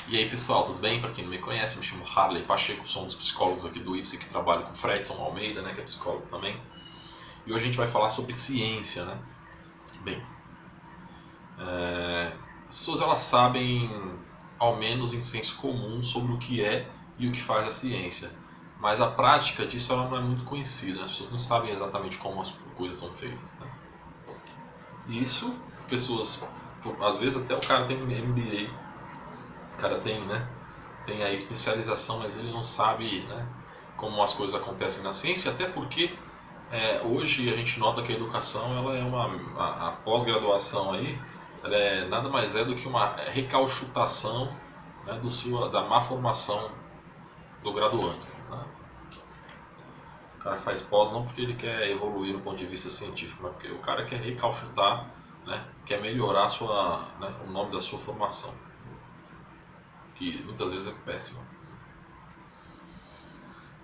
E aí pessoal, tudo bem? Para quem não me conhece, me chamo Harley Pacheco, sou um dos psicólogos aqui do IPSI que trabalho com Fredson Almeida, né, que é psicólogo também. E hoje a gente vai falar sobre ciência, né? Bem, as pessoas elas sabem, ao menos em senso comum, sobre o que é e o que faz a ciência. Mas a prática disso ela não é muito conhecida, né? As pessoas não sabem exatamente como as coisas são feitas, né? E isso, pessoas, às vezes até o cara tem MBA, o cara tem, né? Tem a especialização, mas ele não sabe, né, como as coisas acontecem na ciência, até porque hoje a gente nota que a educação ela é a pós-graduação aí, ela nada mais é do que uma recauchutação, né, da má formação do graduando. Né? O cara faz pós não porque ele quer evoluir no ponto de vista científico, mas porque o cara quer recauchutar, né, quer melhorar o nome da sua formação, que muitas vezes é péssima.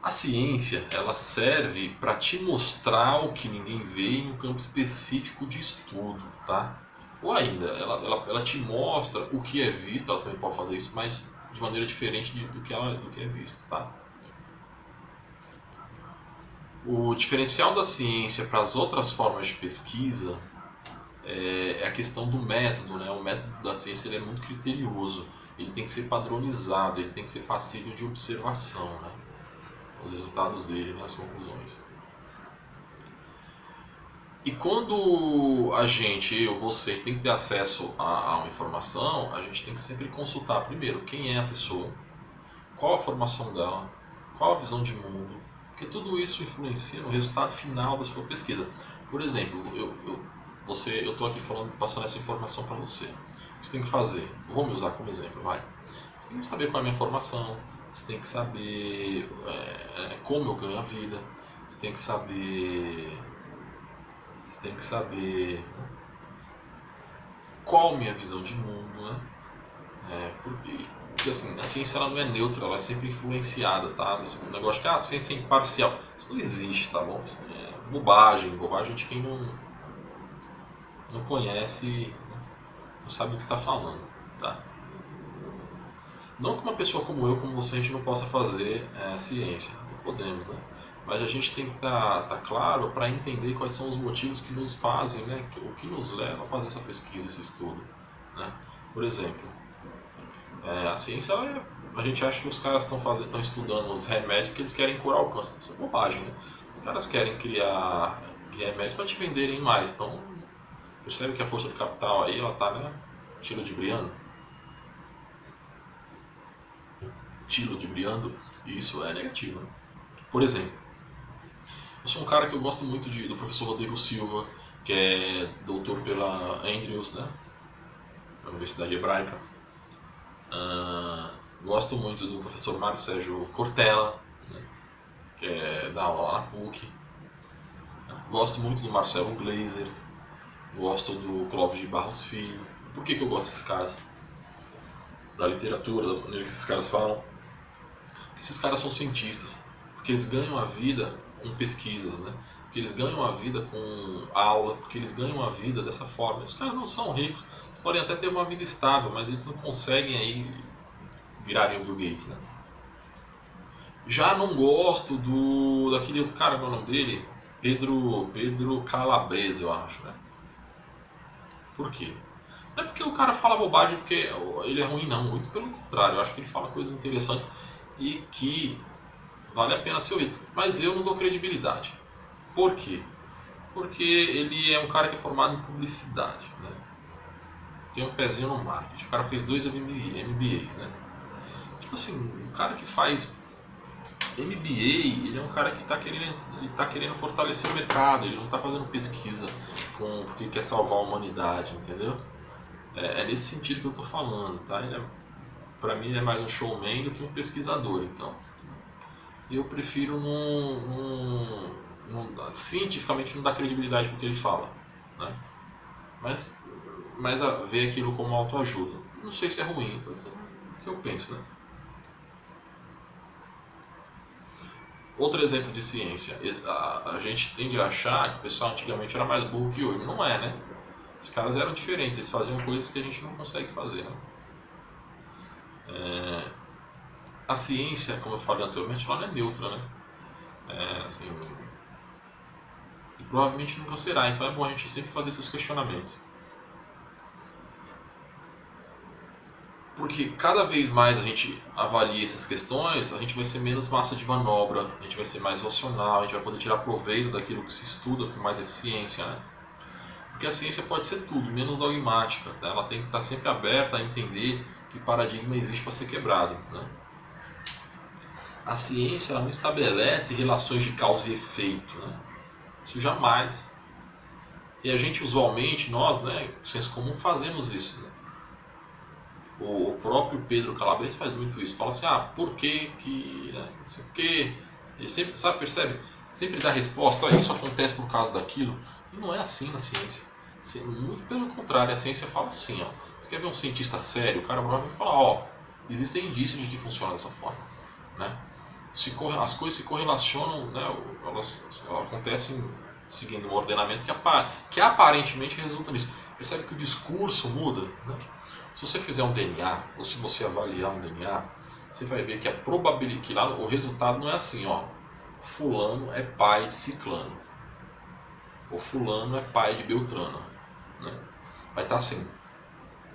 A ciência ela serve para te mostrar o que ninguém vê em um campo específico de estudo, tá? Ou ainda, ela te mostra o que é visto, ela também pode fazer isso, mas de maneira diferente do que é visto, tá? O diferencial da ciência para as outras formas de pesquisa é a questão do método, né? O método da ciência ele é muito criterioso, ele tem que ser padronizado, ele tem que ser passível de observação, né? Os resultados dele, né? As conclusões. E quando a gente, eu, você, tem que ter acesso a uma informação, a gente tem que sempre consultar primeiro quem é a pessoa, qual a formação dela, qual a visão de mundo, porque tudo isso influencia no resultado final da sua pesquisa. Por exemplo, eu estou aqui falando, passando essa informação para você. O que você tem que fazer? Vou me usar como exemplo, vai. Você tem que saber qual é a minha formação, você tem que saber como eu ganho a vida, você tem que saber qual a minha visão de mundo, né? Porque assim, a ciência ela não é neutra, ela é sempre influenciada, tá? Esse negócio que a ciência é imparcial, isso não existe, tá bom? Isso é bobagem de quem não conhece, não sabe o que está falando, tá? Não que uma pessoa como eu, como você, a gente não possa fazer ciência, não podemos, né? Mas a gente tem que tá claro para entender quais são os motivos que nos fazem, né? O que nos leva a fazer essa pesquisa, esse estudo, né? Por exemplo, a ciência, a gente acha que os caras estão estudando os remédios porque eles querem curar o câncer. Isso é bobagem, né? Os caras querem criar remédios para te venderem mais. Então, percebe que a força do capital aí, ela tá, né? Ludibriando, e isso é negativo, né? Por exemplo, eu sou um cara que eu gosto muito do professor Rodrigo Silva, que é doutor pela Andrews, né? Na Universidade Hebraica. Gosto muito do professor Mário Sérgio Cortella, né? Que dá aula lá na PUC. Gosto muito do Marcelo Gleiser. Gosto do Clóvis de Barros Filho. Por que eu gosto desses caras? Da literatura, da maneira que esses caras falam. Porque esses caras são cientistas. Porque eles ganham a vida com pesquisas, né? Porque eles ganham a vida com aula, porque eles ganham a vida dessa forma. Os caras não são ricos, eles podem até ter uma vida estável, mas eles não conseguem aí virarem o Bill Gates, né? Já não gosto daquele outro cara, qual é o nome dele? Pedro Calabrese, eu acho, né? Por quê? Não é porque o cara fala bobagem porque ele é ruim, não. Muito pelo contrário, eu acho que ele fala coisas interessantes e que vale a pena ser ouvido. Mas eu não dou credibilidade. Por quê? Porque ele é um cara que é formado em publicidade, né? Tem um pezinho no marketing. O cara fez 2 MBAs, né? Tipo assim, um cara que faz MBA, ele é um cara que tá querendo fortalecer o mercado, ele não está fazendo pesquisa porque quer salvar a humanidade, entendeu? É nesse sentido que eu estou falando, tá? Pra mim ele é mais um showman do que um pesquisador, então eu prefiro cientificamente não dar credibilidade pro que ele fala, né? Mas ver aquilo como autoajuda. Não sei se é ruim, então isso é o que eu penso, né? Outro exemplo de ciência, a gente tende a achar que o pessoal antigamente era mais burro que hoje. Não é, né? Os caras eram diferentes, eles faziam coisas que a gente não consegue fazer, né? A ciência, como eu falei anteriormente, ela não é neutra, né? Assim, e provavelmente nunca será, então é bom a gente sempre fazer esses questionamentos. Porque cada vez mais a gente avalia essas questões, a gente vai ser menos massa de manobra, a gente vai ser mais racional, a gente vai poder tirar proveito daquilo que se estuda com mais eficiência, né? Porque a ciência pode ser tudo, menos dogmática, né? Ela tem que estar sempre aberta a entender que paradigma existe para ser quebrado, né? A ciência ela não estabelece relações de causa e efeito, né? Isso jamais. E a gente usualmente, nós, né, senso comum, fazemos isso, né? O próprio Pedro Calabres faz muito isso. Fala assim, por que que, né, não sei o que. Ele sempre, sabe, percebe? Sempre dá resposta, isso acontece por causa daquilo. E não é assim na ciência. Muito pelo contrário, a ciência fala assim, ó. Você quer ver um cientista sério? O cara provavelmente fala, existem indícios de que funciona dessa forma, né? As coisas se correlacionam, né, elas acontecem seguindo um ordenamento que aparentemente resulta nisso. Percebe que o discurso muda, né? Se você fizer um DNA, ou se você avaliar um DNA, você vai ver que a probabilidade, que lá o resultado não é assim, ó. Fulano é pai de ciclano, ou fulano é pai de beltrano, né? Vai estar assim,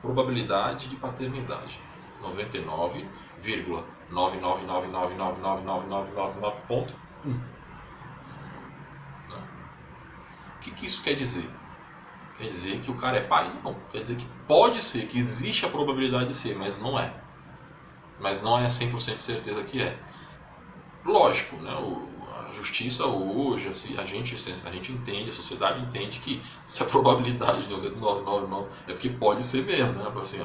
probabilidade de paternidade, 99,999999999,1. O que isso quer dizer? Quer dizer que o cara é pai? Não. Quer dizer que pode ser, que existe a probabilidade de ser, mas não é. Mas não é 100% de certeza que é. Lógico, né? A justiça hoje, assim, a gente entende, a sociedade entende que se a probabilidade de 99,99 é porque pode ser mesmo, né? Assim,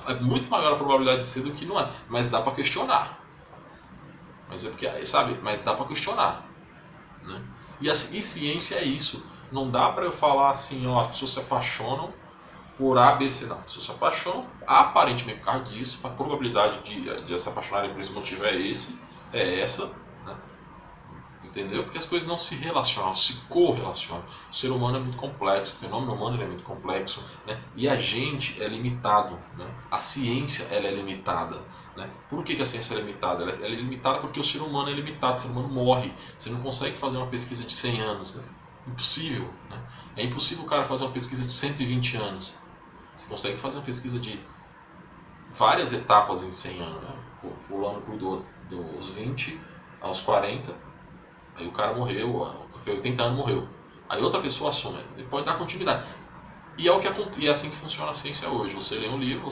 é muito maior a probabilidade de ser do que não é, mas dá para questionar. Mas é porque, sabe, mas dá para questionar, né? E ciência é isso. Não dá para eu falar assim, ó, as pessoas se apaixonam por A, B, C, não. As pessoas se apaixonam aparentemente por causa disso, a probabilidade de se apaixonarem por esse motivo é essa, né? Entendeu? Porque as coisas não se relacionam, se correlacionam. O ser humano é muito complexo, o fenômeno humano é muito complexo, né? E a gente é limitado, né? A ciência ela é limitada. Né? Por que a ciência é limitada? Ela é limitada porque o ser humano é limitado, o ser humano morre. Você não consegue fazer uma pesquisa de 100 anos. Né? Impossível. Né? É impossível o cara fazer uma pesquisa de 120 anos. Você consegue fazer uma pesquisa de várias etapas em 100 anos. Né? O fulano cuidou dos 20 aos 40, aí o cara morreu, foi 80 anos morreu. Aí outra pessoa assume, ele pode dar continuidade. E é assim que funciona a ciência hoje. Você lê um livro,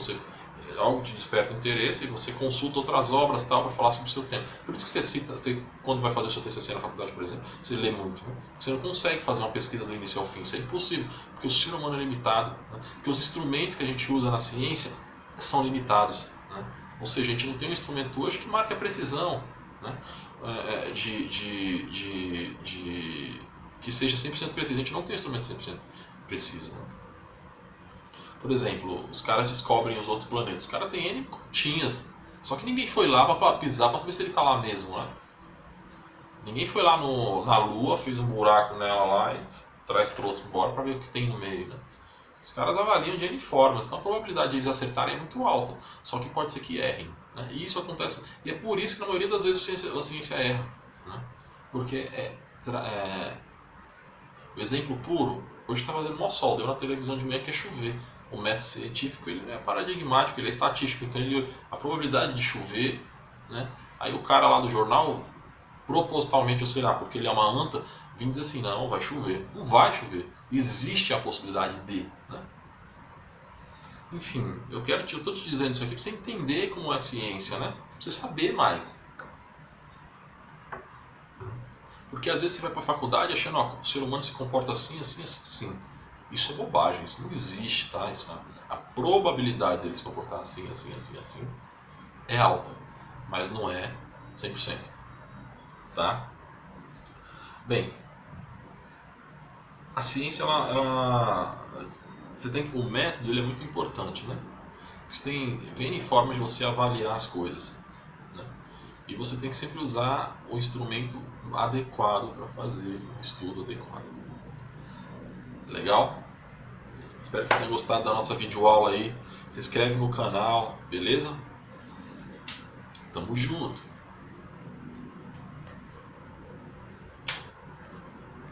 algo te desperta interesse e você consulta outras obras tal para falar sobre o seu tema. Por isso que quando vai fazer o seu TCC na faculdade, por exemplo, você lê muito. Né? Você não consegue fazer uma pesquisa do início ao fim, isso é impossível, porque o ser humano é limitado, né? Porque os instrumentos que a gente usa na ciência são limitados. Né? Ou seja, a gente não tem um instrumento hoje que marque a precisão, né? Que seja 100% preciso. A gente não tem um instrumento 100% preciso. Né? Por exemplo, os caras descobrem os outros planetas. Os caras têm N continhas. Só que ninguém foi lá pra pisar pra saber se ele tá lá mesmo, né? Ninguém foi lá na Lua, fez um buraco nela lá e trouxe embora pra ver o que tem no meio, né? Os caras avaliam de N formas, então a probabilidade de eles acertarem é muito alta. Só que pode ser que errem, né? E isso acontece. E é por isso que na maioria das vezes a ciência erra, né? Porque o exemplo puro, hoje está fazendo mó sol, deu na televisão de manhã que é chover. O método científico ele não é paradigmático, ele é estatístico, então a probabilidade de chover, né? Aí o cara lá do jornal, propositalmente, ou sei lá, porque ele é uma anta, vem dizer assim, não, vai chover. Não vai chover. Existe a possibilidade de, né? Enfim, eu estou te dizendo isso aqui para você entender como é a ciência, né? Para você saber mais. Porque às vezes você vai para a faculdade achando, ó, o ser humano se comporta assim, assim, assim, assim. Isso é bobagem, isso não existe, tá? A probabilidade dele se comportar assim, assim, assim, assim é alta, mas não é 100%, tá? Bem, a ciência, o método ele é muito importante, né? Porque vem formas de você avaliar as coisas, né? E você tem que sempre usar o instrumento adequado para fazer um estudo adequado. Legal? Espero que você tenha gostado da nossa videoaula aí. Se inscreve no canal, beleza? Tamo junto.